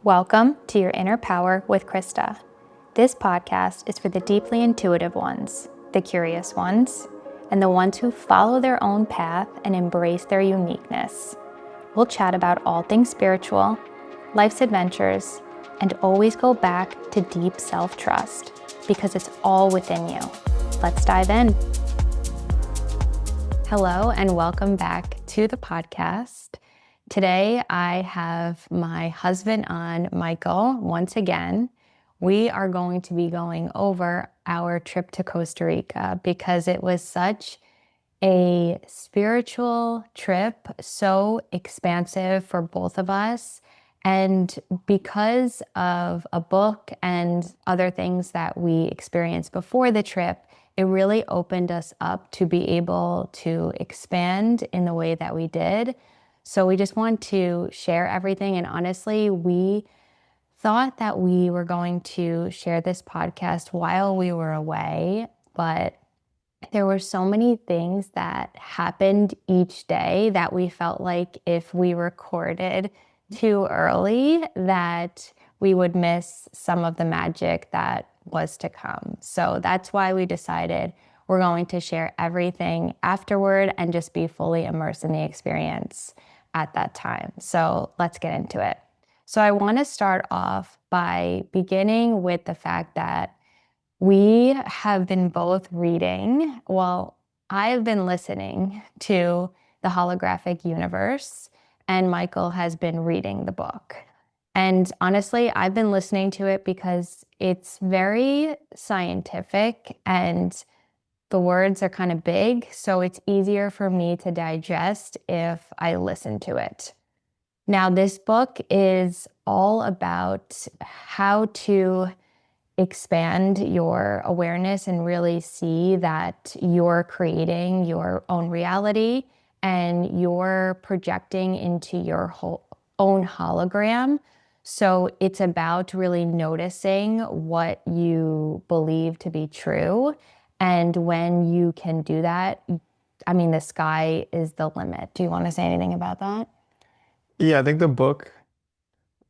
Welcome to Your Inner Power with Krista. This podcast is for the deeply intuitive ones, the curious ones, and the ones who follow their own path and embrace their uniqueness. We'll chat about all things spiritual, life's adventures, and always go back to deep self-trust because it's all within you. Let's dive in. Hello, and welcome back to the podcast. Today, I have my husband on, Michael, once again. We are going to be going over our trip to Costa Rica because it was such a spiritual trip, so expansive for both of us. And because of a book and other things that we experienced before the trip, it really opened us up to be able to expand in the way that we did. So we just want to share everything. And honestly, we thought that we were going to share this podcast while we were away, but there were so many things that happened each day that we felt like if we recorded too early, that we would miss some of the magic that was to come. So that's why we decided we're going to share everything afterward and just be fully immersed in the experience at that time. So let's get into it. So I want to start off by beginning with the fact that we have been both reading, well, I've been listening to The Holographic Universe, and Michael has been reading the book. And honestly, I've been listening to it because it's very scientific and the words are kind of big, so it's easier for me to digest if I listen to it. Now, this book is all about how to expand your awareness and really see that you're creating your own reality and you're projecting into your own hologram. So it's about really noticing what you believe to be true. And when you can do that, I mean, the sky is the limit. Do you want to say anything about that? Yeah, I think the book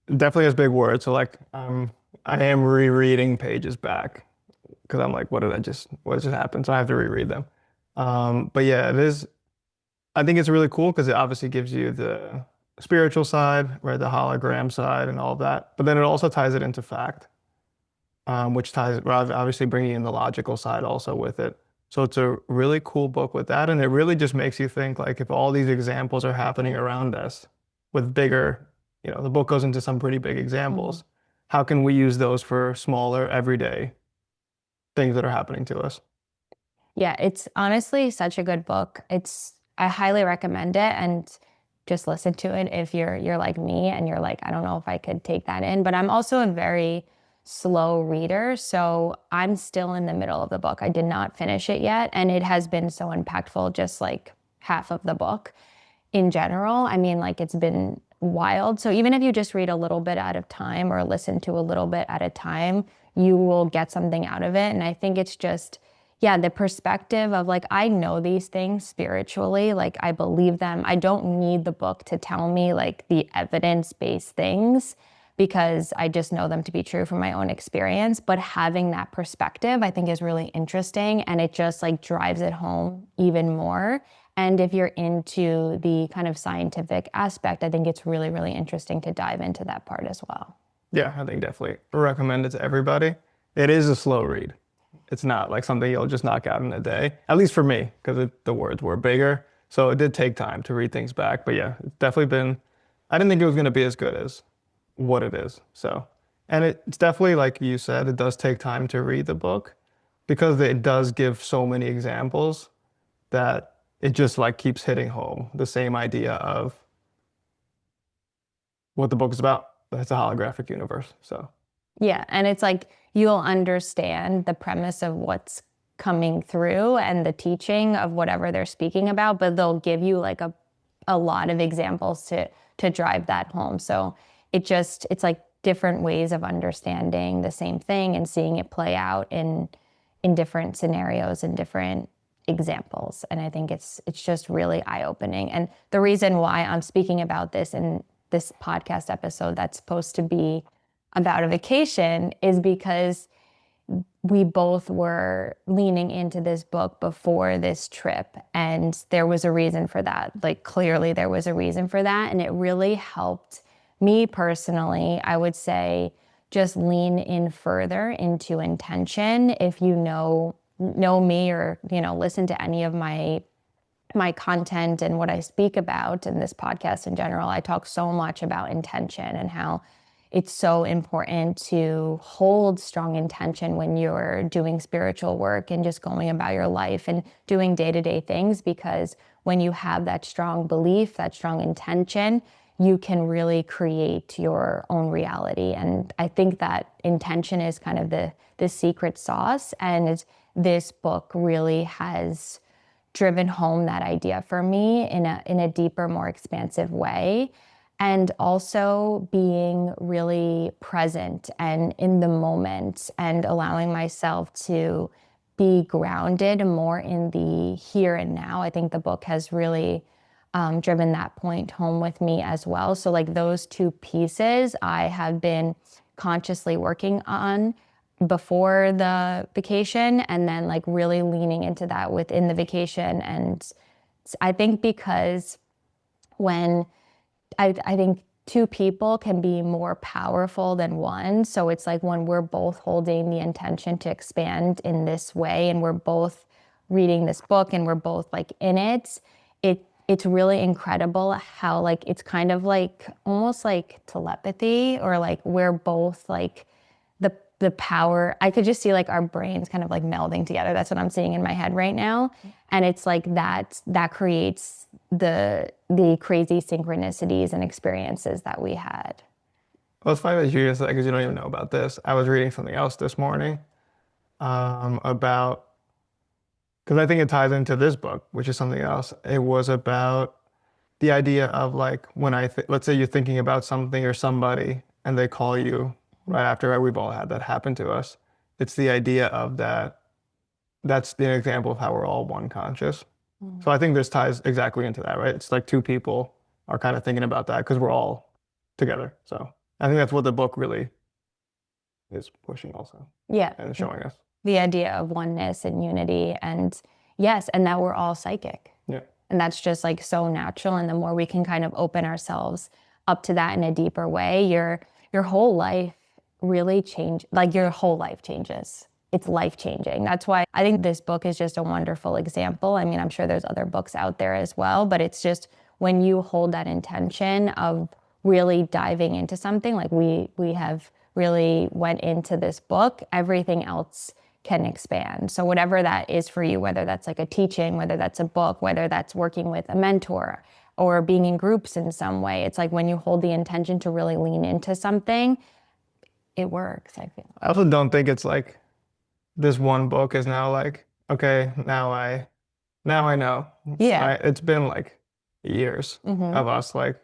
definitely has big words. So I am rereading pages back because I'm like, what just happened? So I have to reread them. But yeah, it is. I think it's really cool because it obviously gives you the spiritual side, right, the hologram side, and all of that. But then it also ties it into fact, which ties obviously bringing in the logical side also with it. So it's a really cool book with that, and it really just makes you think like if all these examples are happening around us with bigger, the book goes into some pretty big examples. How can we use those for smaller, everyday things that are happening to us? Yeah, it's honestly such a good book. I highly recommend it, and just listen to it if you're like me and you're like, I don't know if I could take that in. But I'm also a very slow reader, so I'm still in the middle of the book. I did not finish it yet, and it has been so impactful, just like half of the book in general. I mean, like it's been wild. So even if you just read a little bit at a time or listen to a little bit at a time, you will get something out of it. And I think it's just, yeah, the perspective of like, I know these things spiritually, like I believe them. I don't need the book to tell me like the evidence-based things because I just know them to be true from my own experience. But having that perspective, I think is really interesting, and it just like drives it home even more. And if you're into the kind of scientific aspect, I think it's really, really interesting to dive into that part as well. Yeah, I think definitely recommend it to everybody. It is a slow read. It's not like something you'll just knock out in a day, at least for me, because the words were bigger. So it did take time to read things back. But yeah, it's definitely been, I didn't think it was going to be as good as what it is. So, and it's definitely, like you said, it does take time to read the book because it does give so many examples that it just like keeps hitting home the same idea of what the book is about. It's a holographic universe. So Yeah, and it's like you'll understand the premise of what's coming through and the teaching of whatever they're speaking about, but they'll give you like a lot of examples to drive that home. So it's like different ways of understanding the same thing and seeing it play out in different scenarios and different examples. And I think it's just really eye-opening. And the reason why I'm speaking about this in this podcast episode that's supposed to be about a vacation is because we both were leaning into this book before this trip, and there was a reason for that. Like, clearly there was a reason for that, and it really helped me personally, I would say, just lean in further into intention. If you know me, or listen to any of my content and what I speak about in this podcast in general, I talk so much about intention and how it's so important to hold strong intention when you're doing spiritual work and just going about your life and doing day-to-day things, because when you have that strong belief, that strong intention, you can really create your own reality. And I think that intention is kind of the secret sauce, and this book really has driven home that idea for me in a deeper, more expansive way. And also being really present and in the moment and allowing myself to be grounded more in the here and now. I think the book has really driven that point home with me as well. So like those two pieces I have been consciously working on before the vacation, and then like really leaning into that within the vacation. And I think because when I think two people can be more powerful than one. So it's like when we're both holding the intention to expand in this way, and we're both reading this book and we're both like in it's really incredible how like it's kind of like almost like telepathy, or like we're both like the power. I could just see like our brains kind of like melding together. That's what I'm seeing in my head right now. And it's like that creates the crazy synchronicities and experiences that we had. Well, it's funny that you just, because you don't even know about this. I was reading something else this morning about, because I think it ties into this book, which is something else. It was about the idea of like when let's say you're thinking about something or somebody and they call you right after, right? We've all had that happen to us. It's the idea of that. That's the example of how we're all one conscious. So I think this ties exactly into that, right? It's like two people are kind of thinking about that because we're all together. So I think that's what the book really is pushing also. Yeah. And showing us. The idea of oneness and unity, and yes, and that we're all psychic. Yeah. And that's just like so natural. And the more we can kind of open ourselves up to that in a deeper way, your whole life really your whole life changes. It's life-changing. That's why I think this book is just a wonderful example. I mean, I'm sure there's other books out there as well, but it's just when you hold that intention of really diving into something, like we have really went into this book, everything else can expand. So whatever that is for you, whether that's like a teaching, whether that's a book, whether that's working with a mentor or being in groups in some way, it's like when you hold the intention to really lean into something, it works, I feel. I also don't think it's like this one book is now like, okay, now I know. Yeah. It's been like years of us like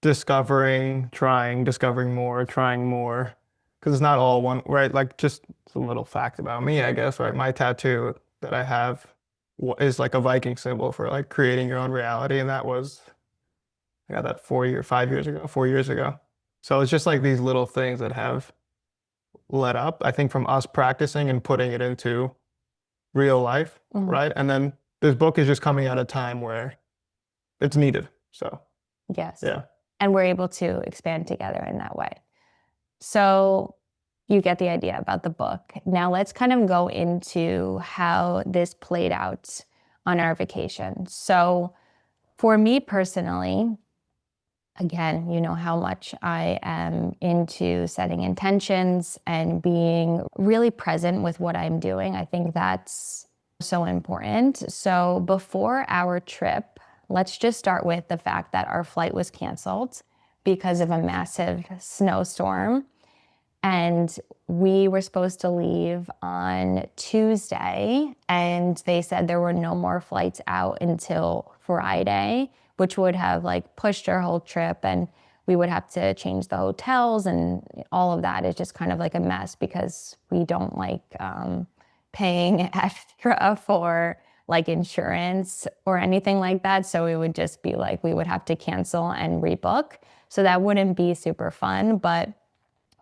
discovering more, trying more. Because it's not all one, right? Like just a little fact about me, I guess, right? My tattoo that I have is like a Viking symbol for like creating your own reality. And I got that 4 years ago. So it's just like these little things that have led up, I think, from us practicing and putting it into real life, right? And then this book is just coming at a time where it's needed. So, yes. Yeah. And we're able to expand together in that way. So you get the idea about the book. Now let's kind of go into how this played out on our vacation. So for me personally, again, you know how much I am into setting intentions and being really present with what I'm doing. I think that's so important. So before our trip, let's just start with the fact that our flight was canceled because of a massive snowstorm. And we were supposed to leave on Tuesday, and they said there were no more flights out until Friday, which would have like pushed our whole trip, and we would have to change the hotels, and all of that is just kind of like a mess because we don't like paying extra for like insurance or anything like that. So it would just be like we would have to cancel and rebook. So that wouldn't be super fun, but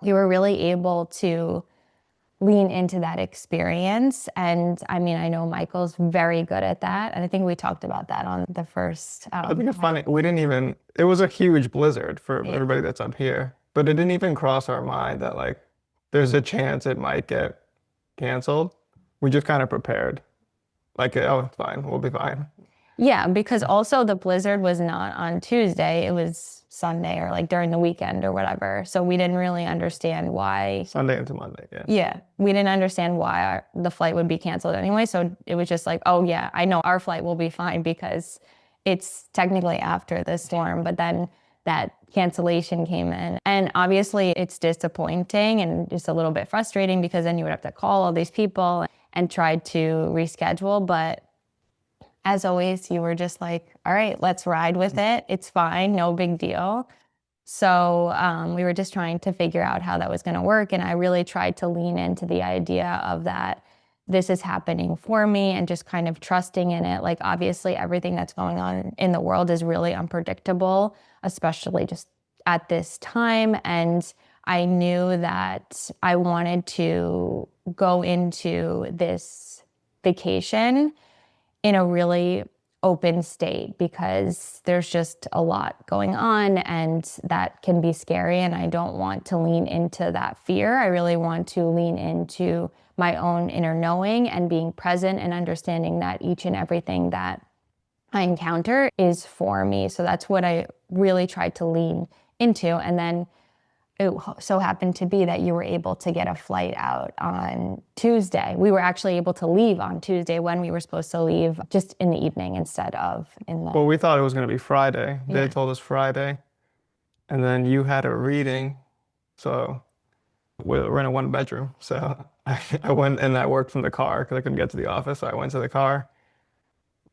we were really able to lean into that experience. And I mean, I know Michael's very good at that. And I think we talked about that on the first. I think it's funny. We didn't even, it was a huge blizzard for Yeah. everybody that's up here, but it didn't even cross our mind that like there's a chance it might get canceled. We just kind of prepared. Like, oh, it's fine. We'll be fine. Yeah, because also the blizzard was not on Tuesday. It was Sunday or like during the weekend or whatever. So we didn't really understand why. Sunday into Monday, yeah. Yeah, we didn't understand why the flight would be canceled anyway. So it was just like, oh yeah, I know our flight will be fine because it's technically after the storm. But then that cancellation came in. And obviously it's disappointing and just a little bit frustrating because then you would have to call all these people and try to reschedule. But as always, you were just like, all right, let's ride with it. It's fine. No big deal. So we were just trying to figure out how that was going to work. And I really tried to lean into the idea of that this is happening for me and just kind of trusting in it. Like, obviously, everything that's going on in the world is really unpredictable, especially just at this time. And I knew that I wanted to go into this vacation in a really open state because there's just a lot going on and that can be scary, and I don't want to lean into that fear. I really want to lean into my own inner knowing and being present and understanding that each and everything that I encounter is for me. So that's what I really tried to lean into. And then it so happened to be that you were able to get a flight out on Tuesday. We were actually able to leave on Tuesday when we were supposed to leave, just in the evening instead of in the... Well, we thought it was going to be Friday. Yeah. They told us Friday. And then you had a reading. So we're in a one bedroom. So I went and I worked from the car because I couldn't get to the office. So I went to the car.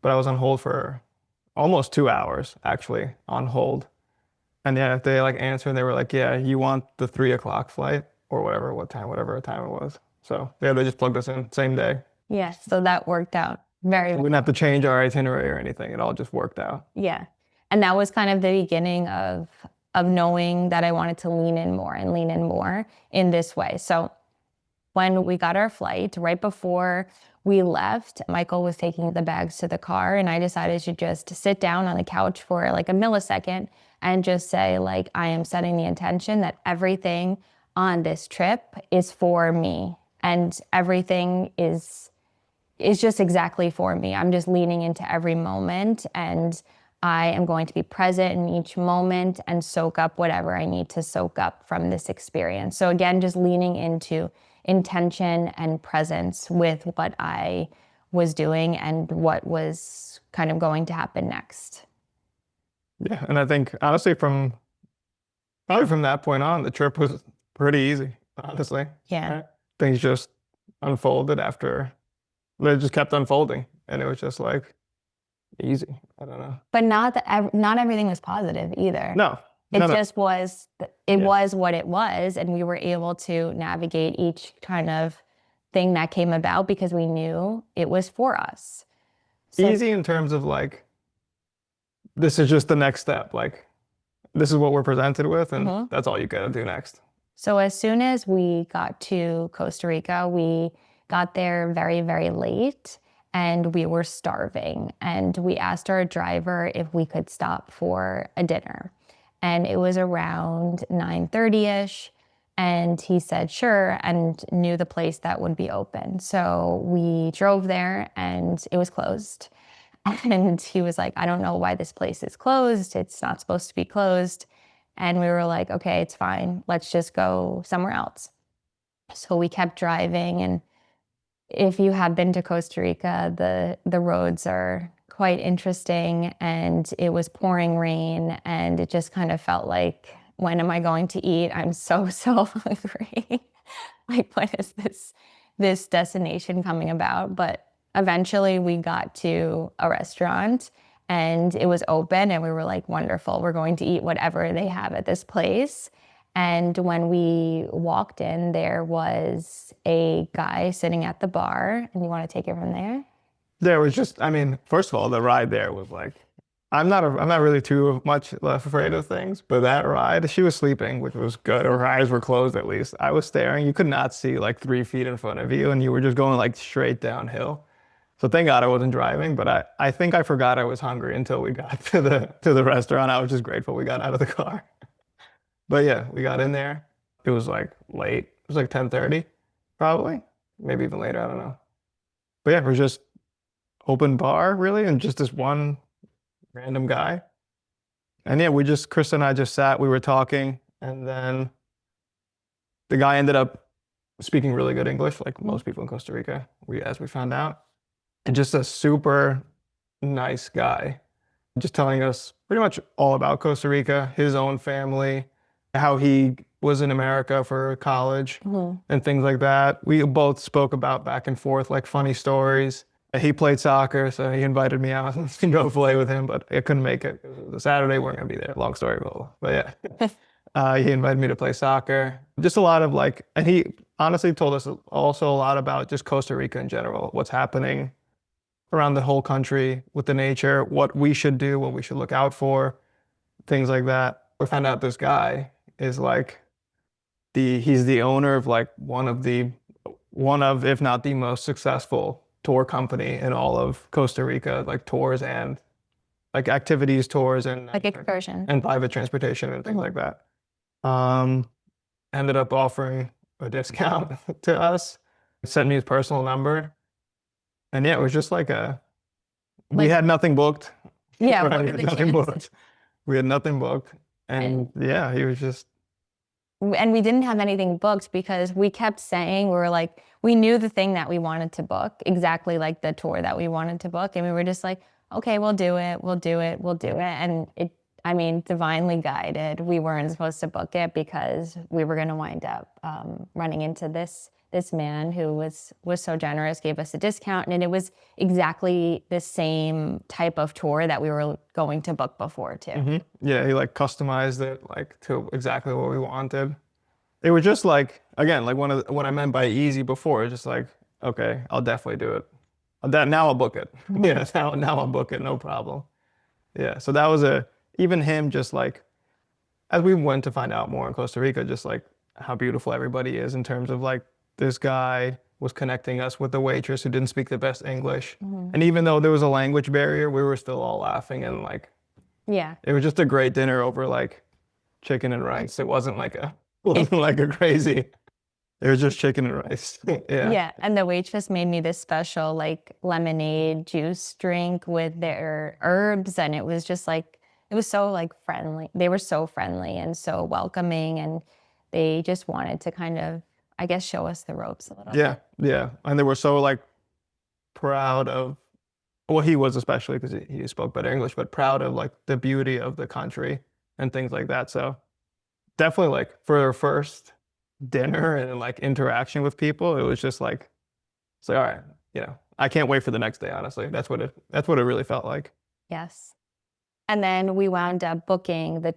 But I was on hold for almost 2 hours, actually, on hold. And yeah, they like answered and they were like, yeah, you want the 3 o'clock flight or whatever time it was. So yeah, they just plugged us in same day. Yes, so that worked out very We well. didn't have to change our itinerary or anything. It all just worked out. Yeah. And that was kind of the beginning of knowing that I wanted to lean in more and lean in more in this way. So when we got our flight, right before we left, Michael was taking the bags to the car, and I decided to just sit down on the couch for like a millisecond and just say, like, I am setting the intention that everything on this trip is for me, and everything is just exactly for me. I'm just leaning into every moment, and I am going to be present in each moment and soak up whatever I need to soak up from this experience. So again, just leaning into intention and presence with what I was doing and what was kind of going to happen next. Yeah, and I think honestly probably from that point on, the trip was pretty easy, honestly. Yeah. Things just unfolded after, they just kept unfolding, and it was just like easy. I don't know. But not everything was positive either. No. It no, no. just was, it was what it was, and we were able to navigate each kind of thing that came about because we knew it was for us. So, Easy in terms of like, this is just the next step. Like, this is what we're presented with, and that's all you gotta do next. So as soon as we got to Costa Rica, we got there very, very late, and we were starving. And we asked our driver if we could stop for a dinner. And it was around 9:30ish. And he said, sure, and knew the place that would be open. So we drove there and it was closed. And he was like, I don't know why this place is closed. It's not supposed to be closed. And we were like, okay, it's fine. Let's just go somewhere else. So we kept driving. And if you have been to Costa Rica, the roads are quite interesting, and it was pouring rain, and it just kind of felt like, when am I going to eat? I'm so hungry. Like, when is this destination coming about? But eventually we got to a restaurant and it was open, and we were like, wonderful, we're going to eat whatever they have at this place. And when we walked in, there was a guy sitting at the bar, and you want to take it from there? There was just, I mean, first of all, the ride there was like, I'm not really too much afraid of things, but that ride, she was sleeping, which was good. Her eyes were closed at least. I was staring. You could not see like 3 feet in front of you, and you were just going like straight downhill. So thank God I wasn't driving, but I think I forgot I was hungry until we got to the restaurant. I was just grateful we got out of the car. But yeah, we got in there. It was like late. It was like 10:30, probably. Maybe even later, I don't know. But yeah, it was just open bar really, and just this one random guy. And yeah, Chris and I just sat, we were talking, and then the guy ended up speaking really good English, like most people in Costa Rica, as we found out. And just a super nice guy, just telling us pretty much all about Costa Rica, his own family, how he was in America for college and things like that. We both spoke about back and forth, like funny stories. He played soccer, so he invited me out to go play with him, but I couldn't make it. It was a Saturday, we weren't gonna be there. Long story, but yeah. He invited me to play soccer. Just a lot of like, and he honestly told us also a lot about just Costa Rica in general, what's happening around the whole country with the nature, what we should do, what we should look out for, things like that. We found out this guy is like he's the owner of like one of, if not the most successful tour company in all of Costa Rica, like tours and like activities, tours Like excursion. and private transportation and things like that. Um, Ended up offering a discount to us, sent me his personal number. And yeah, it was just like we had nothing booked. Yeah, Right? what We are had the nothing chances? booked. We had nothing booked. And yeah, he was just, And we didn't have anything booked because we kept saying, we were like, we knew the thing that we wanted to book, exactly like the tour that we wanted to book. And we were just like, okay, we'll do it. We'll do it. We'll do it. And I mean, divinely guided. We weren't supposed to book it because we were going to wind up running into this man who was so generous, gave us a discount, and it was exactly the same type of tour that we were going to book before too. yeah, he like customized it like to exactly what we wanted. It was just like, again, like what I meant by easy before, it's just like, okay, I'll definitely do it. Now I'll book it. Yeah, now I'll book it, no problem. Yeah, so that was even him just like, as we went to find out more in Costa Rica, just like how beautiful everybody is in terms of like this guy was connecting us with the waitress who didn't speak the best English. And even though there was a language barrier, we were still all laughing and like, Yeah. it was just a great dinner over like chicken and rice. It wasn't like a crazy, it was just chicken and rice. Yeah. Yeah, and the waitress made me this special like lemonade juice drink with their herbs, and it was just like it was so like friendly. They were so friendly and so welcoming, and they just wanted to kind of, I guess, show us the ropes a little Yeah. bit. Yeah. And they were so like proud of, well, he was especially because he spoke better English, but proud of like the beauty of the country and things like that. So definitely like for their first dinner and like interaction with people, it was just like, it's like, all right, I can't wait for the next day, honestly. That's what it really felt like. Yes. And then we wound up booking that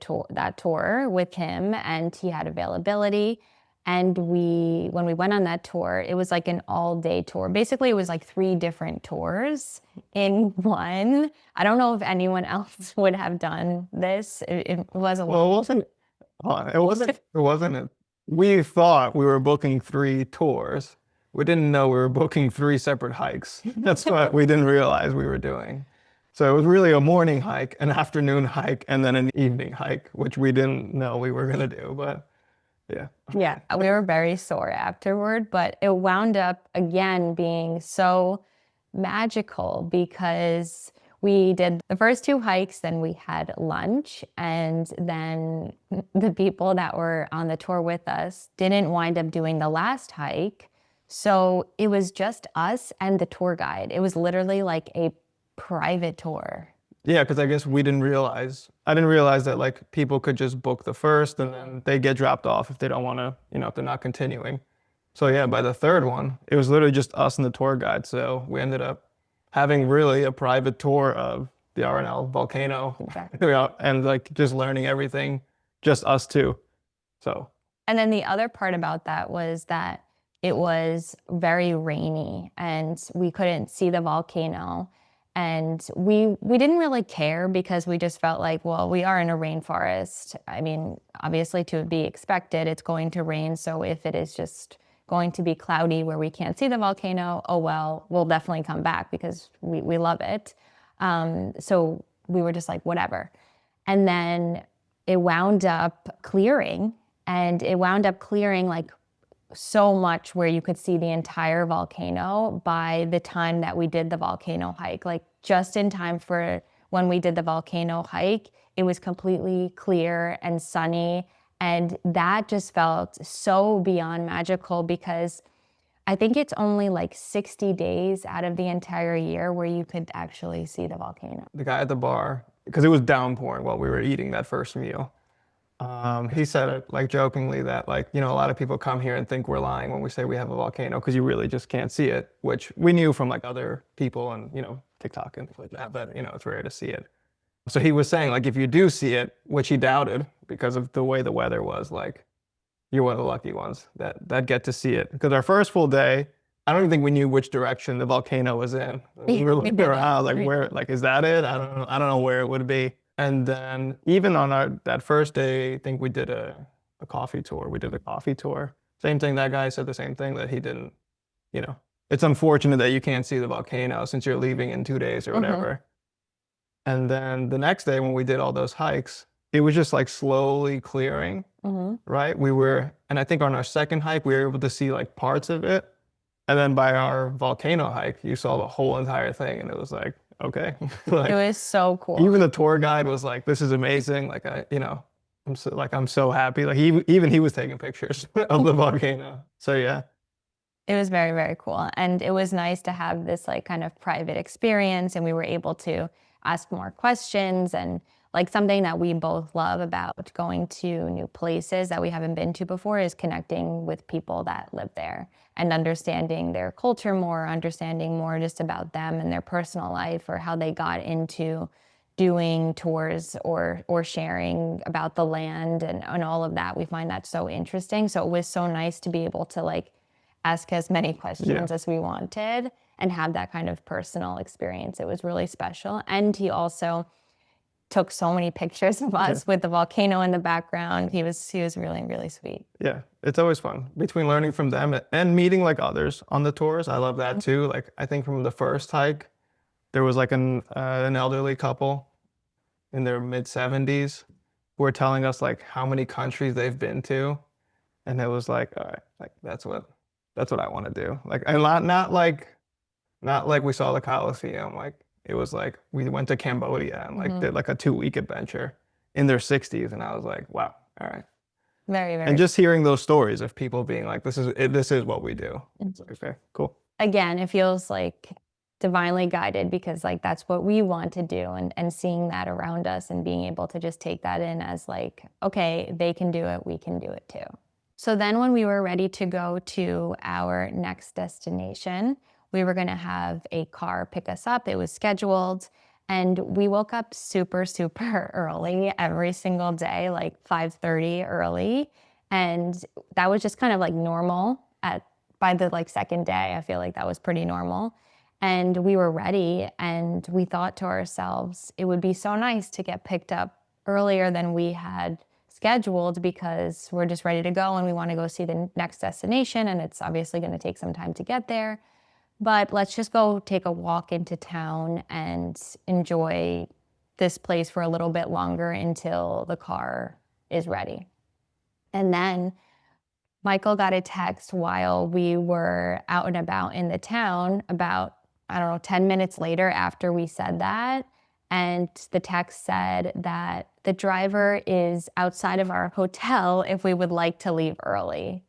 tour with him, and he had availability. And when we went on that tour, it was like an all-day tour. Basically, it was like 3 different tours in one. I don't know if anyone else would have done this. It was a lot. Well, it wasn't, we thought we were booking 3 tours. We didn't know we were booking 3 separate hikes. That's what we didn't realize we were doing. So it was really a morning hike, an afternoon hike, and then an evening hike, which we didn't know we were going to do, but yeah. Yeah, we were very sore afterward, but it wound up again being so magical because we did the first 2 hikes, then we had lunch, and then the people that were on the tour with us didn't wind up doing the last hike. So it was just us and the tour guide. It was literally like a private tour. Yeah, because I guess I didn't realize that like people could just book the first and then they get dropped off if they don't want to, if they're not continuing. So yeah, by the third one, it was literally just us and the tour guide. So we ended up having really a private tour of the RNL volcano. Exactly. And like just learning everything, just us two. So And then the other part about that was that it was very rainy and we couldn't see the volcano. And we didn't really care because we just felt like, well, we are in a rainforest. I mean, obviously to be expected, it's going to rain. So if it is just going to be cloudy where we can't see the volcano, oh well, we'll definitely come back because we love it. So we were just like, whatever. And then it wound up clearing, and it wound up clearing like so much where you could see the entire volcano by the time that we did the volcano hike. Like just in time for when we did the volcano hike, it was completely clear and sunny. And that just felt so beyond magical because I think it's only like 60 days out of the entire year where you could actually see the volcano. The guy at the bar, because it was downpouring while we were eating that first meal. He said it like jokingly that like, you know, a lot of people come here and think we're lying when we say we have a volcano because you really just can't see it, which we knew from like other people and, you know, TikTok and things like that, but you know, it's rare to see it. So he was saying like, if you do see it, which he doubted because of the way the weather was, like you're one of the lucky ones that get to see it. Because our first full day, I don't even think we knew which direction the volcano was in. We were looking around like, where, like, is that it? I don't know where it would be. And then even on that first day, I think we did a coffee tour. We did a coffee tour. Same thing. That guy said the same thing, that he didn't, you know, it's unfortunate that you can't see the volcano since you're leaving in 2 days or whatever. And then the next day when we did all those hikes, it was just like slowly clearing, right? And I think on our second hike, we were able to see like parts of it. And then by our volcano hike, you saw the whole entire thing. And it was like, okay. Like, it was so cool. even the tour guide was like, this is amazing. Like, I'm so happy. Like even he was taking pictures of the volcano. So yeah. It was very, very cool. And it was nice to have this like kind of private experience, and we were able to ask more questions. And like something that we both love about going to new places that we haven't been to before is connecting with people that live there and understanding their culture more, understanding more just about them and their personal life, or how they got into doing tours or sharing about the land and all of that. We find that so interesting. So it was so nice to be able to like ask as many questions as we wanted and have that kind of personal experience. It was really special. And he also took so many pictures of us with the volcano in the background. He was really, really sweet. Yeah, it's always fun between learning from them and meeting like others on the tours. I love that too. Like I think from the first hike, there was like an elderly couple in their mid 70s who were telling us like how many countries they've been to, and it was like, all right, like that's what I want to do. Like, and not like we saw the Colosseum. Like it was like we went to Cambodia and like did like a 2-week adventure in their 60s, and I was like, wow, all right. Very, very. And just hearing those stories of people being like, this is what we do. It's like, okay, cool. Again, it feels like divinely guided because like that's what we want to do, and seeing that around us and being able to just take that in as like, okay, they can do it, we can do it too. So then when we were ready to go to our next destination, we were going to have a car pick us up. It was scheduled, and we woke up super, super early every single day, like 5:30 early. And that was just kind of like normal by the like second day. I feel like that was pretty normal. And we were ready, and we thought to ourselves, it would be so nice to get picked up earlier than we had scheduled because we're just ready to go and we want to go see the next destination, and it's obviously going to take some time to get there. But let's just go take a walk into town and enjoy this place for a little bit longer until the car is ready. And then Michael got a text while we were out and about in the town about, I don't know, 10 minutes later after we said that. And the text said that the driver is outside of our hotel if we would like to leave early.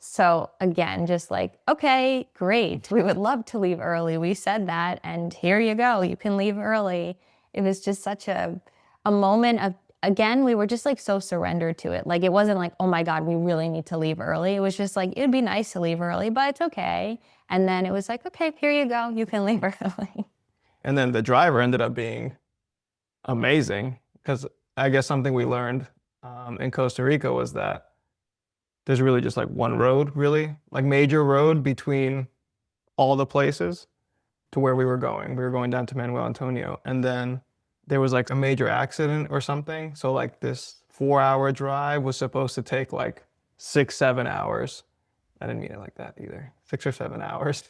So again, just like, okay, great. We would love to leave early. We said that, and here you go. You can leave early. It was just such a moment of, again, we were just like so surrendered to it. Like it wasn't like, oh my God, we really need to leave early. It was just like, it'd be nice to leave early, but it's okay. And then it was like, okay, here you go. You can leave early. And then the driver ended up being amazing because I guess something we learned in Costa Rica was that there's really just like one road, really, like major road between all the places to where we were going. We were going down to Manuel Antonio, and then there was like a major accident or something. So like this 4 hour drive was supposed to take like 6, 7 hours. I didn't mean it like that either. 6 or 7 hours.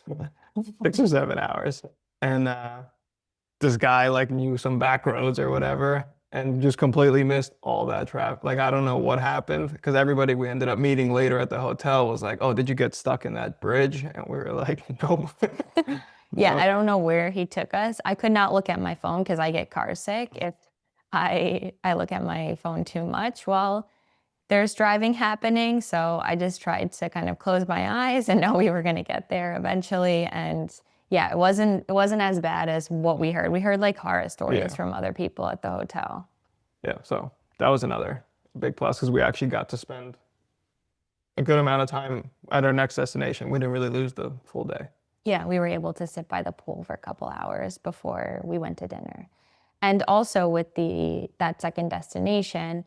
6 or 7 hours. And this guy like knew some back roads or whatever and just completely missed all that traffic. Like I don't know what happened because everybody we ended up meeting later at the hotel was like, "Oh, did you get stuck in that bridge?" And we were like, "No." Yeah, No. I don't know where he took us. I could not look at my phone because I get car sick if I look at my phone too much while there's driving happening. So I just tried to kind of close my eyes and know we were going to get there eventually. And yeah, it wasn't as bad as what we heard. We heard like horror stories Yeah. from other people at the hotel. Yeah. So that was another big plus because we actually got to spend a good amount of time at our next destination. We didn't really lose the full day. Yeah, we were able to sit by the pool for a couple hours before we went to dinner. And also with that second destination,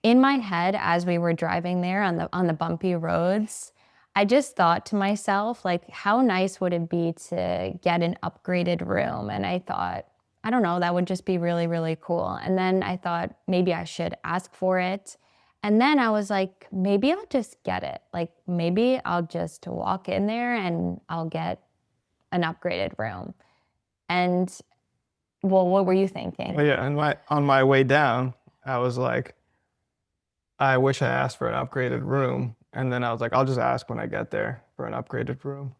in my head as we were driving there on the bumpy roads, I just thought to myself, like, how nice would it be to get an upgraded room? And I thought, I don't know, that would just be really, really cool. And then I thought maybe I should ask for it. And then I was like, maybe I'll just get it. Like, maybe I'll just walk in there and I'll get an upgraded room. And well, what were you thinking? But yeah, and on my way down, I was like, I wish I asked for an upgraded room. And then I was like, I'll just ask when I get there for an upgraded room.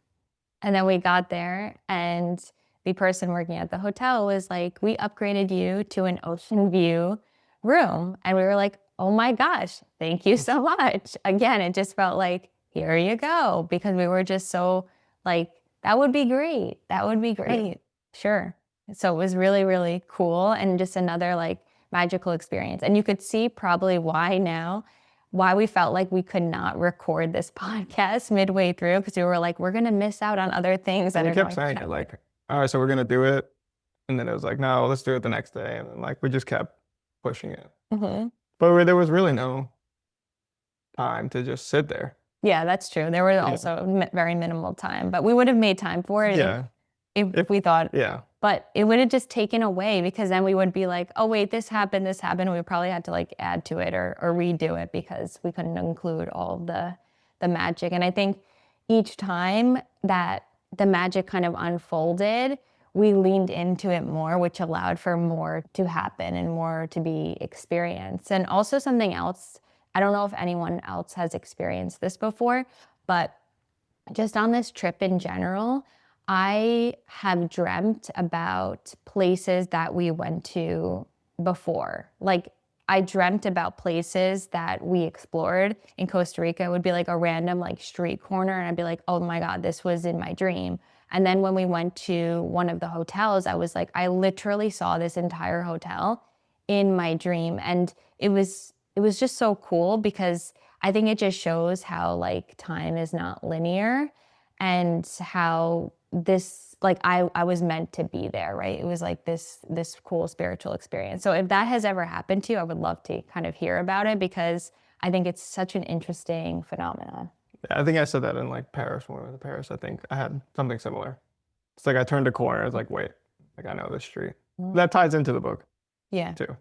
And then we got there, and the person working at the hotel was like, we upgraded you to an ocean view room. And we were like, oh my gosh, thank you so much. Again, it just felt like, here you go, because we were just so like, that would be great. That would be great. Sure. So it was really, really cool and just another like magical experience. And you could see probably why we felt like we could not record this podcast midway through because we were like, we're going to miss out on other things that And are we kept going saying to it happen. like, all right, so we're gonna do it. And then it was like, no, let's do it the next day. And then like we just kept pushing it. Mhm. But there was really no time to just sit there. Yeah, that's true. There was also very minimal time, but we would have made time for it Yeah. if we thought, Yeah. but it would have just taken away because then we would be like, oh, wait, this happened. We probably had to like add to it or redo it because we couldn't include all of the magic. And I think each time that the magic kind of unfolded, we leaned into it more, which allowed for more to happen and more to be experienced. And also something else, I don't know if anyone else has experienced this before, but just on this trip in general, I have dreamt about places that we went to before. Like I dreamt about places that we explored in Costa Rica. It would be like a random like street corner and I'd be like, "Oh my God, this was in my dream." And then when we went to one of the hotels, I was like, I literally saw this entire hotel in my dream and it was just so cool because I think it just shows how like time is not linear and how this like I was meant to be there, right? It was like this cool spiritual experience. So if that has ever happened to you, I would love to kind of hear about it because I think it's such an interesting phenomenon. I think I said that in like Paris when we were in Paris. I think I had something similar. It's like I turned a corner. It's like, wait, like I know this street. That ties into the book Yeah. too.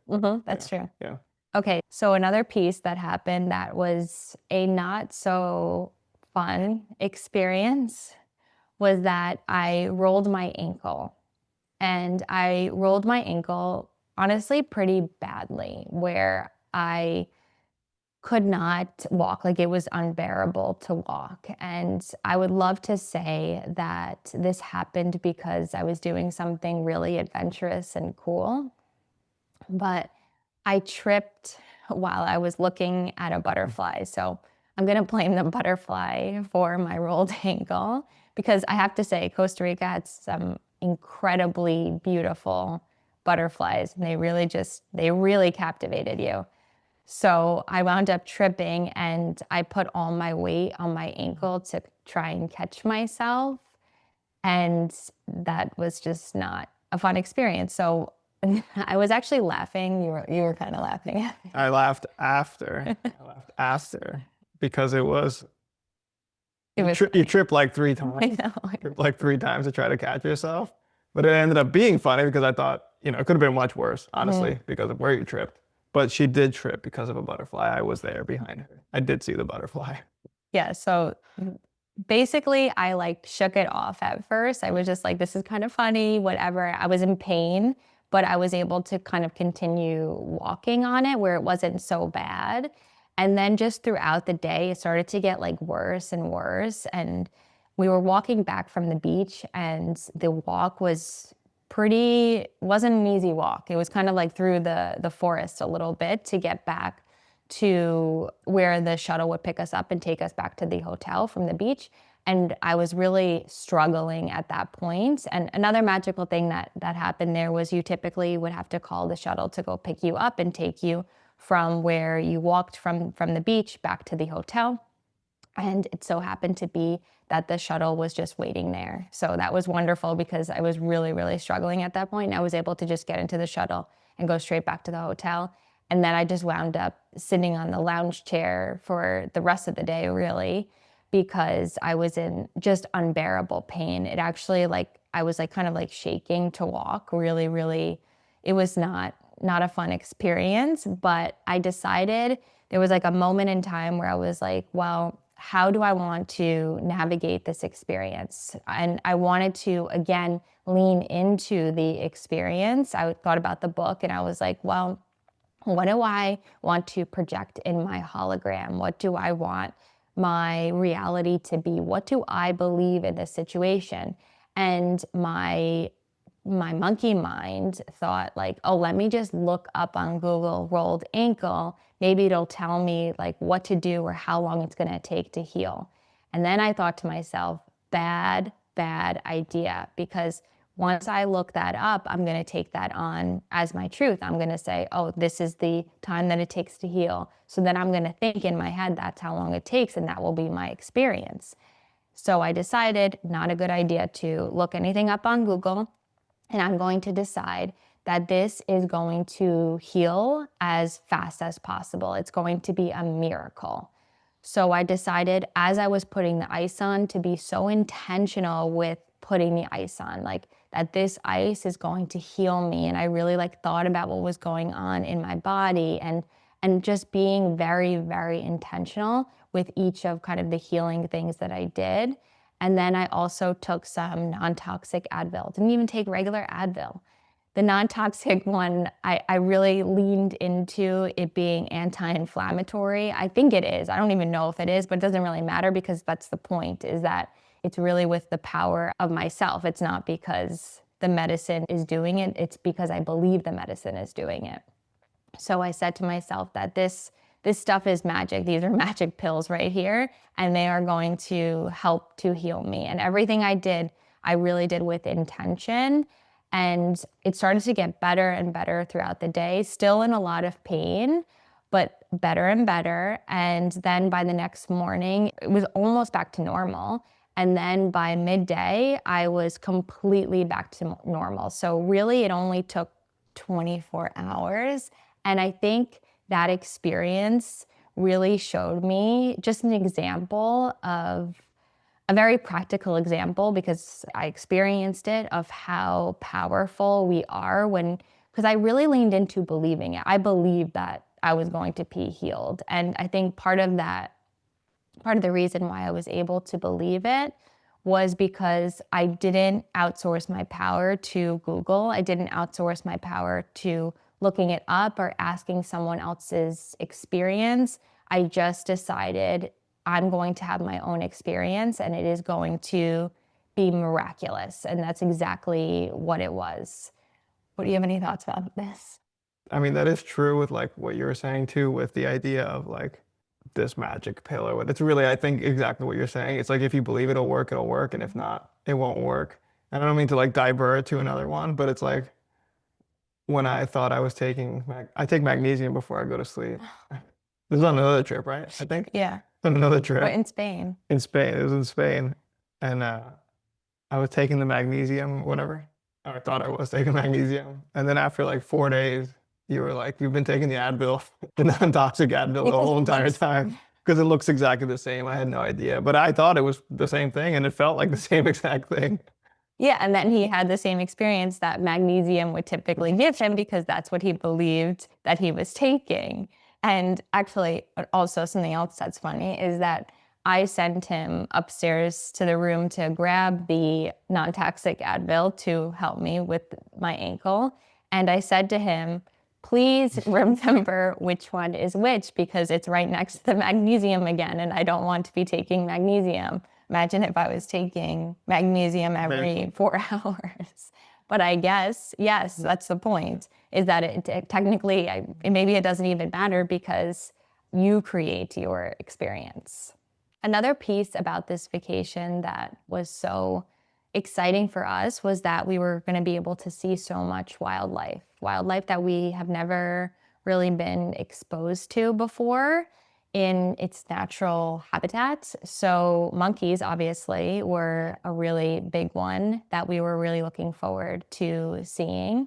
That's true. Yeah. Okay, so another piece that happened that was a not so fun experience was that I rolled my ankle. And I rolled my ankle honestly pretty badly, where I could not walk. Like it was unbearable to walk. And I would love to say that this happened because I was doing something really adventurous and cool. But I tripped while I was looking at a butterfly. So I'm going to blame the butterfly for my rolled ankle because I have to say Costa Rica had some incredibly beautiful butterflies and they really captivated you. So I wound up tripping and I put all my weight on my ankle to try and catch myself. And that was just not a fun experience. So I was actually laughing. You were kind of laughing at me. I laughed after. I laughed after. because it was It was you funny. tripped like 3 I times. know. Tripped like 3 times to try to catch yourself. But it ended up being funny because I thought, it could have been much worse, honestly, because of where you tripped. But she did trip because of a butterfly. I was there behind her. I did see the butterfly. Yeah, so basically I like shook it off at first. I was just like, this is kind of funny, whatever. I was in pain, but I was able to kind of continue walking on it where it wasn't so bad. And then just throughout the day, it started to get like worse and worse. And we were walking back from the beach, and the walk was wasn't an easy walk. It was kind of like through the forest a little bit to get back to where the shuttle would pick us up and take us back to the hotel from the beach. And I was really struggling at that point. And another magical thing that happened there was you typically would have to call the shuttle to go pick you up and take you from where you walked from the beach back to the hotel. And it so happened to be that the shuttle was just waiting there. So that was wonderful because I was really, really struggling at that point. And I was able to just get into the shuttle and go straight back to the hotel. And then I just wound up sitting on the lounge chair for the rest of the day, really, because I was in just unbearable pain. It actually, like, I was like kind of like shaking to walk, really, really. It was not a fun experience, but I decided there was like a moment in time where I was like, well, how do I want to navigate this experience? And I wanted to, again, lean into the experience. I thought about the book and I was like, well, what do I want to project in my hologram? What do I want my reality to be? What do I believe in this situation? And my monkey mind thought like, oh, let me just look up on Google rolled ankle. Maybe it'll tell me like what to do or how long it's going to take to heal. And then I thought to myself, bad idea, because once I look that up, I'm going to take that on as my truth. I'm going to say, oh, this is the time that it takes to heal. So then I'm going to think in my head that's how long it takes, and that will be my experience. So I decided not a good idea to look anything up on Google. And I'm going to decide that this is going to heal as fast as possible. It's going to be a miracle. So I decided as I was putting the ice on to be so intentional with putting the ice on, like that this ice is going to heal me. And I really like thought about what was going on in my body and just being very, very intentional with each of kind of the healing things that I did. And then I also took some non-toxic Advil. Didn't even take regular Advil. The non-toxic one, I really leaned into it being anti-inflammatory. I think it is. I don't even know if it is, but it doesn't really matter because that's the point, is that it's really with the power of myself. It's not because the medicine is doing it. It's because I believe the medicine is doing it. So I said to myself that this stuff is magic. These are magic pills right here, and they are going to help to heal me. And everything I did, I really did with intention. And it started to get better and better throughout the day, still in a lot of pain, but better and better. And then by the next morning, it was almost back to normal. And then by midday, I was completely back to normal. So really, it only took 24 hours. And I think that experience really showed me just an example of a very practical example, because I experienced it, of how powerful we are because I really leaned into believing it. I believed that I was going to be healed. And I think part of the reason why I was able to believe it was because I didn't outsource my power to Google. I didn't outsource my power to looking it up or asking someone else's experience. I just decided I'm going to have my own experience and it is going to be miraculous. And that's exactly what it was. What do you have any thoughts about this? I mean, that is true with like what you were saying too, with the idea of like this magic pill or what. It's really, I think, exactly what you're saying. It's like if you believe it'll work, it'll work, and if not, it won't work. And I don't mean to like divert to another one, but it's like when I thought I was taking, I take magnesium before I go to sleep. This is on another trip, right? I think Yeah. on another But trip in Spain. in Spain. It was in Spain, and I was taking the magnesium, whatever. Or I thought I was taking magnesium, and then after like 4 days, you were like, "You've been taking the Advil, the non-toxic Advil, the whole entire time." because it looks exactly the same. I had no idea, but I thought it was the same thing, and it felt like the same exact thing. Yeah, and then he had the same experience that magnesium would typically give him because that's what he believed that he was taking. And actually, also something else that's funny is that I sent him upstairs to the room to grab the non-toxic Advil to help me with my ankle. And I said to him, please remember which one is which because it's right next to the magnesium again, and I don't want to be taking magnesium. Imagine if I was taking magnesium every 4 hours. But I guess, yes, that's the point, is that it technically, maybe it doesn't even matter because you create your experience. Another piece about this vacation that was so exciting for us was that we were going to be able to see so much wildlife that we have never really been exposed to before in its natural habitat. So monkeys obviously were a really big one that we were really looking forward to seeing.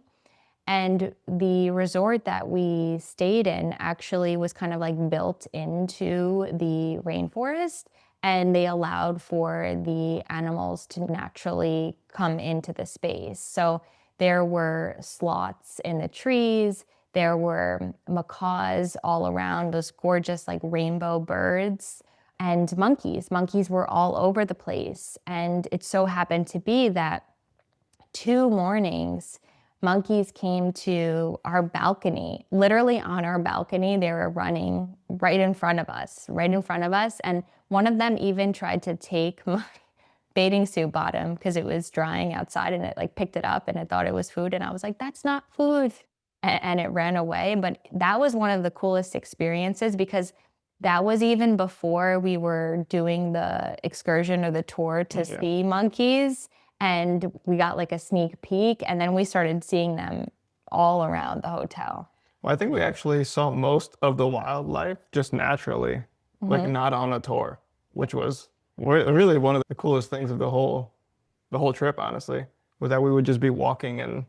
And the resort that we stayed in actually was kind of like built into the rainforest, and they allowed for the animals to naturally come into the space. So there were sloths in the trees, there were macaws all around, those gorgeous like rainbow birds, and monkeys. Monkeys were all over the place. And it so happened to be that 2 mornings, monkeys came to our balcony, literally on our balcony. They were running right in front of us, And one of them even tried to take my bathing suit bottom because it was drying outside, and it like picked it up and it thought it was food. And I was like, that's not food. And it ran away. But that was one of the coolest experiences because that was even before we were doing the excursion or the tour to see monkeys. And we got like a sneak peek, and then we started seeing them all around the hotel. Well, I think we actually saw most of the wildlife just naturally, like not on a tour, which was really one of the coolest things of the whole trip, honestly, was that we would just be walking and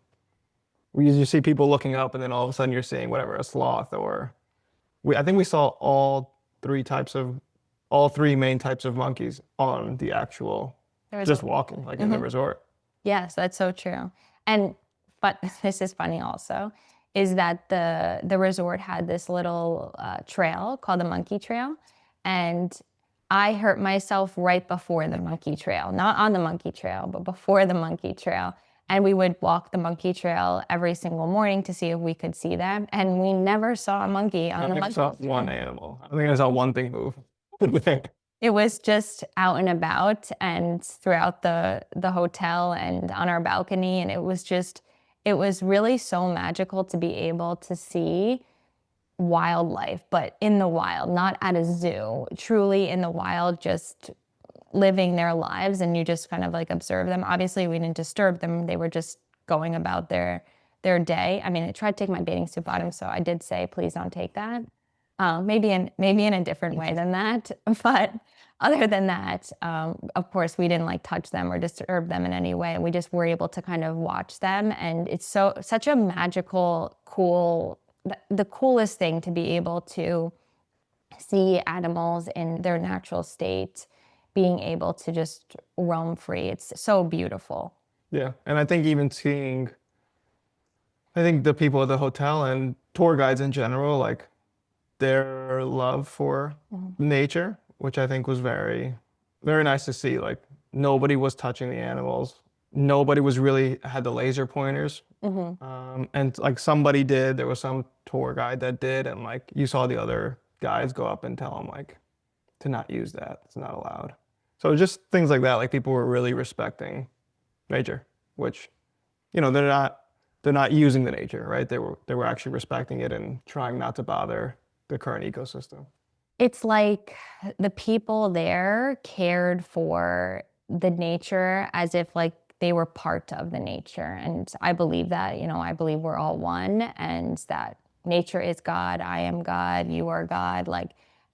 you see people looking up, and then all of a sudden you're seeing whatever, a sloth, or I think we saw all three main types of monkeys on the actual, just walking, like in the resort. Yes, that's so true. And but this is funny also, is that the resort had this little trail called the Monkey Trail, and I hurt myself right before the Monkey Trail, not on the Monkey Trail, but before the Monkey Trail. And we would walk the Monkey Trail every single morning to see if we could see them, and we never saw a monkey on the Monkey Trail. I saw one animal. I think I saw one thing move. It was just out and about and throughout the hotel and on our balcony. And it was really so magical to be able to see wildlife, but in the wild, not at a zoo, truly in the wild, just living their lives, and you just kind of like observe them. Obviously, we didn't disturb them. They were just going about their day. I mean, I tried to take my bathing suit bottom, so I did say, please don't take that. Maybe in a different way than that. But other than that, of course, we didn't like touch them or disturb them in any way. We just were able to kind of watch them. And it's such a magical, the coolest thing to be able to see animals in their natural state, being able to just roam free. It's so beautiful. Yeah. And I think even I think the people at the hotel and tour guides in general, like their love for nature, which I think was very, very nice to see. Like nobody was touching the animals. Nobody was really had the laser pointers. And like somebody did, there was some tour guide that did, and like you saw the other guys go up and tell them like to not use that. It's not allowed. So just things like that, like people were really respecting nature, which, they're not using the nature, right? They were actually respecting it and trying not to bother the current ecosystem. It's like the people there cared for the nature as if like they were part of the nature. And I believe that, I believe we're all one, and that nature is God, I am God, you are God.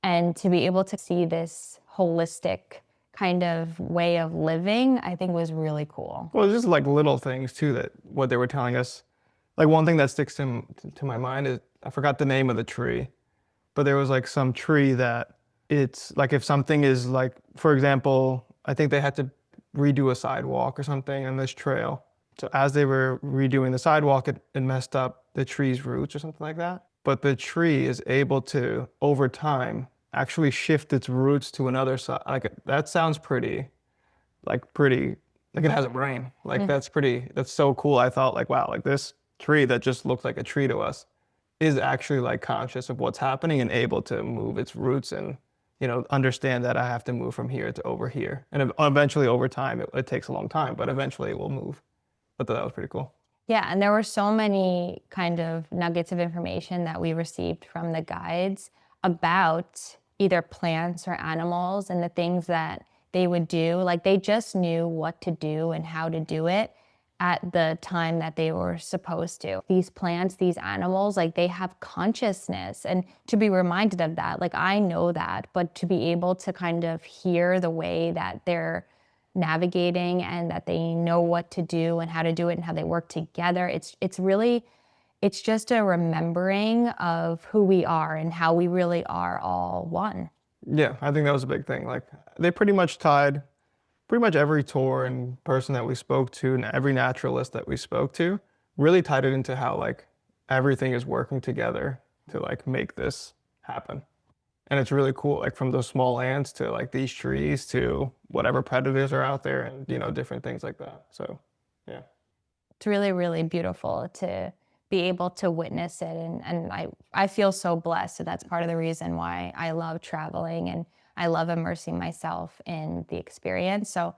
And to be able to see this holistic kind of way of living, I think was really cool. Well, it's just like little things too, that what they were telling us. Like one thing that sticks to my mind is, I forgot the name of the tree, but there was like some tree that it's like if something is like, for example, I think they had to redo a sidewalk or something on this trail. So as they were redoing the sidewalk, it messed up the tree's roots or something like that. But the tree is able to, over time, actually shift its roots to another side. Like that sounds pretty, like it has a brain. Like that's so cool. I thought like, wow, like this tree that just looks like a tree to us is actually like conscious of what's happening and able to move its roots and, understand that I have to move from here to over here. And eventually over time, it takes a long time, but eventually it will move. I thought that was pretty cool. Yeah, and there were so many kind of nuggets of information that we received from the guides about either plants or animals and the things that they would do. Like they just knew what to do and how to do it at the time that they were supposed to. These plants, these animals, like they have consciousness, and to be reminded of that, like I know that, but to be able to kind of hear the way that they're navigating and that they know what to do and how to do it and how they work together. It's just a remembering of who we are and how we really are all one. Yeah, I think that was a big thing. Like they pretty much tied pretty much every tour and person that we spoke to and every naturalist that we spoke to really tied it into how like everything is working together to like make this happen. And it's really cool, like from those small ants to like these trees to whatever predators are out there and, different things like that. So, yeah. It's really, really beautiful to be able to witness it. And I feel so blessed. So that's part of the reason why I love traveling and I love immersing myself in the experience. So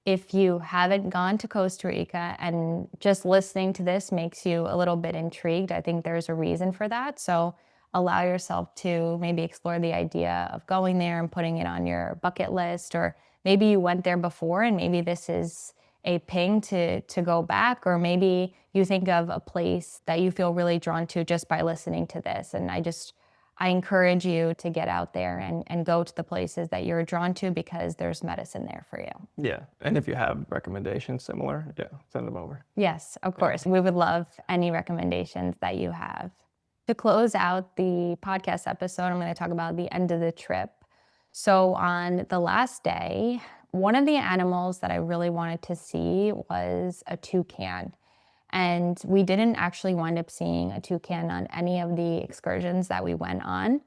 if you haven't gone to Costa Rica and just listening to this makes you a little bit intrigued, I think there's a reason for that. So allow yourself to maybe explore the idea of going there and putting it on your bucket list, or maybe you went there before and maybe this is a ping to go back, or maybe you think of a place that you feel really drawn to just by listening to this. And I encourage you to get out there and go to the places that you're drawn to, because there's medicine there for you. Yeah. And if you have recommendations similar, yeah, send them over. Yes, of course. We would love any recommendations that you have. To close out the podcast episode, I'm going to talk about the end of the trip. So on the last day, one of the animals that I really wanted to see was a toucan. And we didn't actually wind up seeing a toucan on any of the excursions that we went on.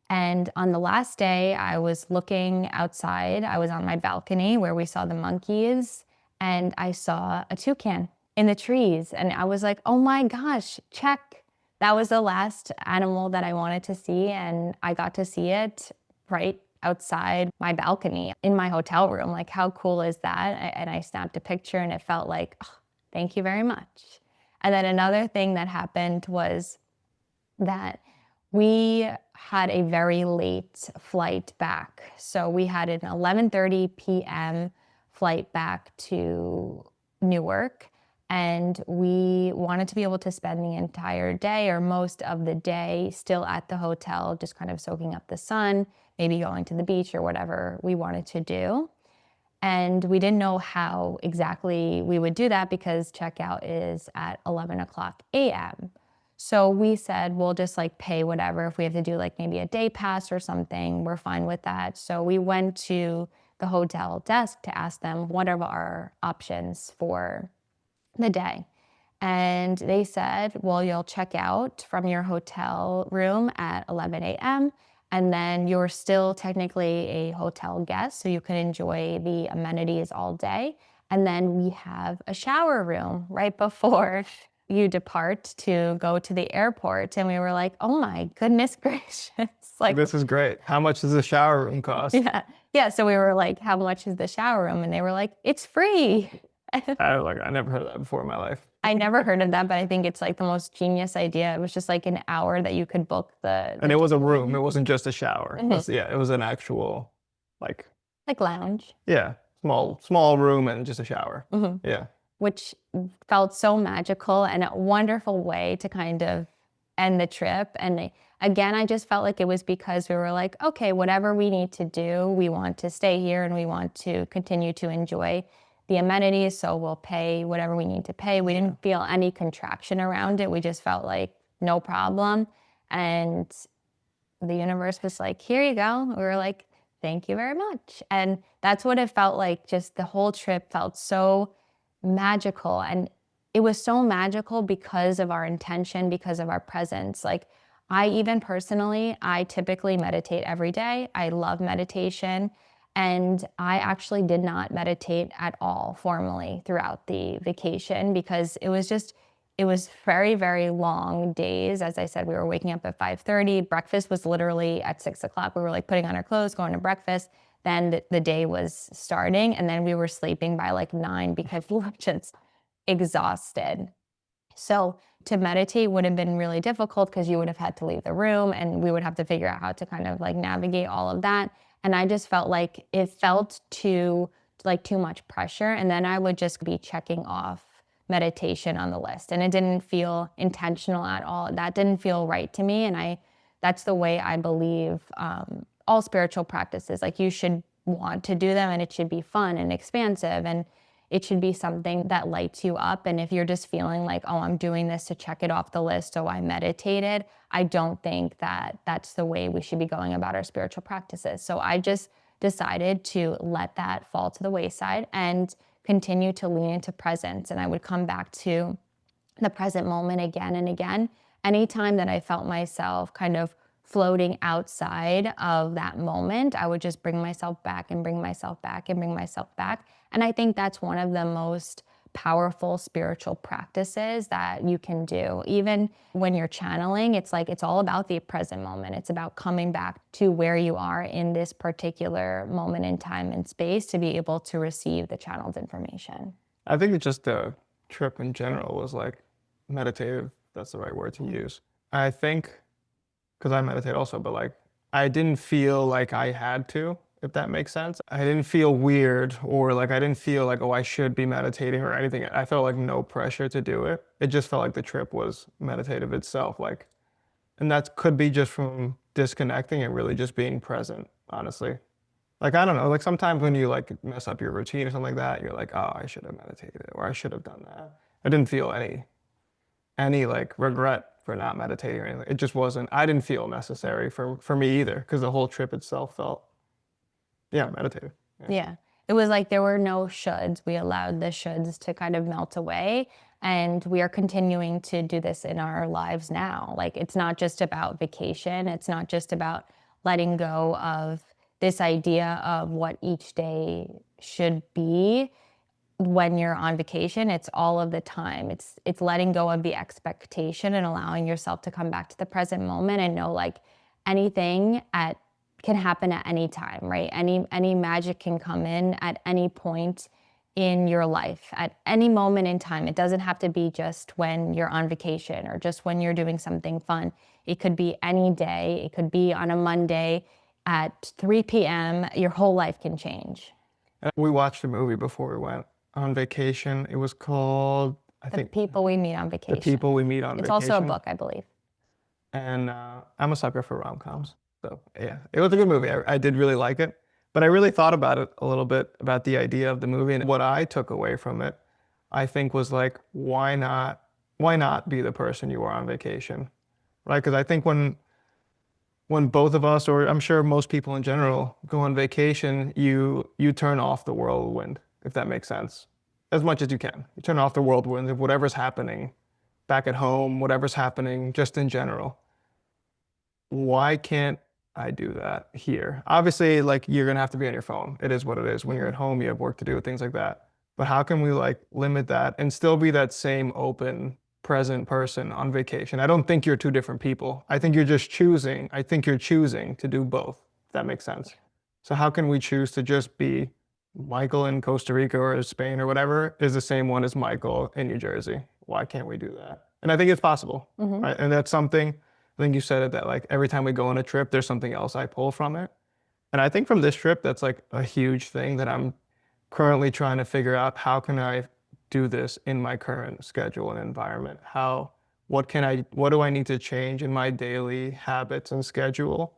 And on the last day, I was looking outside. I was on my balcony where we saw the monkeys, and I saw a toucan in the trees. And I was like, oh my gosh, check. That was the last animal that I wanted to see. And I got to see it right outside my balcony in my hotel room. Like, how cool is that? And I snapped a picture and it felt like, oh, thank you very much. And then another thing that happened was that we had a very late flight back. So we had an 11:30 p.m. flight back to Newark, and we wanted to be able to spend the entire day or most of the day still at the hotel, just kind of soaking up the sun, maybe going to the beach or whatever we wanted to do. And we didn't know how exactly we would do that because checkout is at 11 o'clock a.m. So we said, we'll just like pay whatever. If we have to do like maybe a day pass or something, we're fine with that. So we went to the hotel desk to ask them what are our options for the day. And they said, well, you'll check out from your hotel room at 11 a.m. And then you're still technically a hotel guest, so you can enjoy the amenities all day. And then we have a shower room right before you depart to go to the airport. And we were like, oh my goodness gracious. Like, this is great. How much does the shower room cost? Yeah. Yeah. So we were like, how much is the shower room? And they were like, it's free. I never heard of that before in my life. I never heard of that, but I think it's like the most genius idea. It was just like an hour that you could book And it was a room. It wasn't just a shower. Mm-hmm. It was an actual like lounge. Yeah, small room and just a shower. Mm-hmm. Yeah. Which felt so magical and a wonderful way to kind of end the trip. And again, I just felt like it was because we were like, okay, whatever we need to do, we want to stay here and we want to continue to enjoy the amenities. So we'll pay whatever we need to pay. We didn't feel any contraction around it. We just felt like no problem. And the universe was like, here you go. We were like, thank you very much. And that's what it felt like. Just the whole trip felt so magical. And it was so magical because of our intention, because of our presence. Like, I even personally, I typically meditate every day. I love meditation. And I actually did not meditate at all formally throughout the vacation because it was very, very long days. As I said, we were waking up at 5:30. Breakfast was literally at 6 o'clock. We were like putting on our clothes, going to breakfast. Then the day was starting, and then we were sleeping by like 9 because we were just exhausted. So to meditate would have been really difficult because you would have had to leave the room and we would have to figure out how to kind of like navigate all of that. And I just felt like it felt too much pressure. And then I would just be checking off meditation on the list. And it didn't feel intentional at all. That didn't feel right to me. And that's the way I believe all spiritual practices. Like, you should want to do them and it should be fun and expansive and it should be something that lights you up. And if you're just feeling like, oh, I'm doing this to check it off the list, so I meditated, I don't think that that's the way we should be going about our spiritual practices. So I just decided to let that fall to the wayside and continue to lean into presence. And I would come back to the present moment again and again. Anytime that I felt myself kind of floating outside of that moment, I would just bring myself back and bring myself back and bring myself back. And I think that's one of the most powerful spiritual practices that you can do. Even when you're channeling, it's like it's all about the present moment. It's about coming back to where you are in this particular moment in time and space to be able to receive the channeled information. I think it's just the trip in general was like meditative. That's the right word to use. I think because I meditate also, but like I didn't feel like I had to, if that makes sense. I didn't feel weird or like I didn't feel like, oh, I should be meditating or anything. I felt like no pressure to do it. It just felt like the trip was meditative itself. Like, and that could be just from disconnecting and really just being present, honestly. Like, I don't know, like sometimes when you like mess up your routine or something like that, you're like, oh, I should have meditated or I should have done that. I didn't feel any like regret for not meditating or anything. It just wasn't, I didn't feel necessary for me either because the whole trip itself felt, yeah, meditative. Yeah. It was like there were no shoulds. We allowed the shoulds to kind of melt away. And we are continuing to do this in our lives now. Like, it's not just about vacation. It's not just about letting go of this idea of what each day should be when you're on vacation. It's all of the time. It's letting go of the expectation and allowing yourself to come back to the present moment and know like anything can happen at any time, right? Any magic can come in at any point in your life, at any moment in time. It doesn't have to be just when you're on vacation or just when you're doing something fun. It could be any day. It could be on a Monday at 3 p.m. Your whole life can change. And we watched a movie before we went on vacation. It was called, I The think, People We Meet on Vacation. The People We Meet on It's Vacation. also a book, I believe. And I'm a sucker for rom-coms. So yeah, it was a good movie. I did really like it. But I really thought about it a little bit, about the idea of the movie. And what I took away from it, I think was like, why not be the person you are on vacation? Right? Because I think when both of us, or I'm sure most people in general, go on vacation, you turn off the whirlwind, if that makes sense, as much as you can. You turn off the whirlwind of whatever's happening back at home, whatever's happening just in general. Why can't I do that here? Obviously, like you're gonna have to be on your phone. It is what it is. When you're at home, you have work to do, things like that. But how can we like limit that and still be that same open, present person on vacation? I don't think you're two different people. I think you're just choosing. I think you're choosing to do both, if that makes sense. So how can we choose to just be Michael in Costa Rica or Spain or whatever is the same one as Michael in New Jersey? Why can't we do that? And I think it's possible, right? And that's something, I think you said it, that like every time we go on a trip, there's something else I pull from it. And I think from this trip, that's like a huge thing that I'm currently trying to figure out. How can I do this in my current schedule and environment? What do I need to change in my daily habits and schedule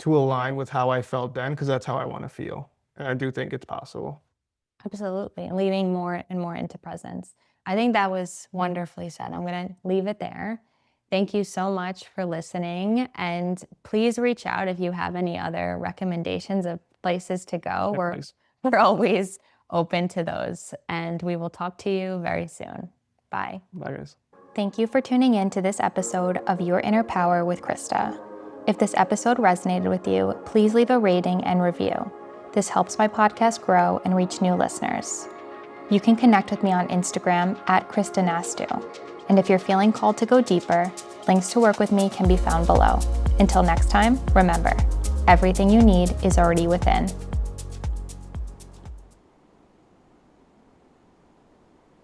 to align with how I felt then? Because that's how I want to feel. And I do think it's possible. Absolutely. And leaning more and more into presence. I think that was wonderfully said. I'm going to leave it there. Thank you so much for listening. And please reach out if you have any other recommendations of places to go. We're always open to those. And we will talk to you very soon. Bye. Bye, guys. Thank you for tuning in to this episode of Your Inner Power with Krista. If this episode resonated with you, please leave a rating and review. This helps my podcast grow and reach new listeners. You can connect with me on Instagram at Krista Nastu. And if you're feeling called to go deeper, links to work with me can be found below. Until next time, remember, everything you need is already within.